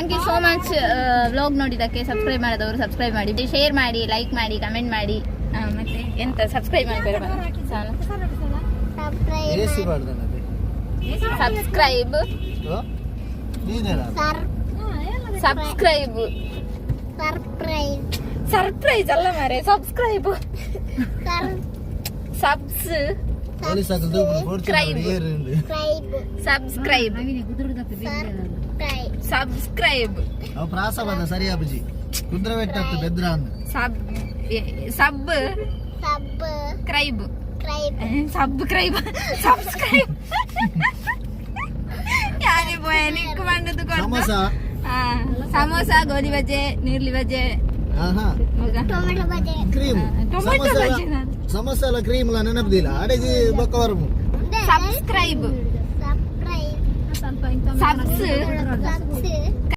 Thank you so much vlog ನೋಡಿದ್ದಕ್ಕೆ. Subscribe ಮಾಡಿದವರು subscribe ಮಾಡಿ, ಶೇರ್ ಮಾಡಿ, ಲೈಕ್ ಮಾಡಿ, ಕಮೆಂಟ್ ಮಾಡಿ. ಮತ್ತೆ ಎಂತ ಸಬ್ಸ್ಕ್ರೈಬ್ ಮಾಡಬೇಡ ಸಬ್ಸ್ಕ್ರೈಬ್ ಸರ್ಪ್ರೈಸ್ ಅಲ್ಲ ಮಾರೆ, ಸಬ್ಸ್ಕ್ರೈಬ್ ಸಬ್ಸ್ಕ್ರೈಬ್ ಪ್ರಾಸವಾದ ಸರಿ ಅಬ್ಬಜಿ ಕುದ್ರೆ ಬೆಟ್ಟತ್ತು ಬೆದ್ರಾನ್ ಸಬ್ಸ್ಕ್ರೈಬ್ ಯಾರೇ ಬೋಯ ನಿಕ್ ಮಂಡದು ಕೊಡ್ತ ಸಮೋಸ, ಗೋಧಿ ಬಜೆ, ನೀರ್ಲಿ ಬಜೆ, ಟೊಮೆಟೊ ಬಜೆ, ಕ್ರೀಮ್ ಸಮೋಸ ಅಲ್ಲ ಕ್ರೀಮ್ ಅಲ್ಲ ನೆನಪದಿಲ್ಲ ಅಡೆಜಿ ಬಕ್ಕವರ್ಮು. ಸಬ್ಸ್ಕ್ರೈಬ್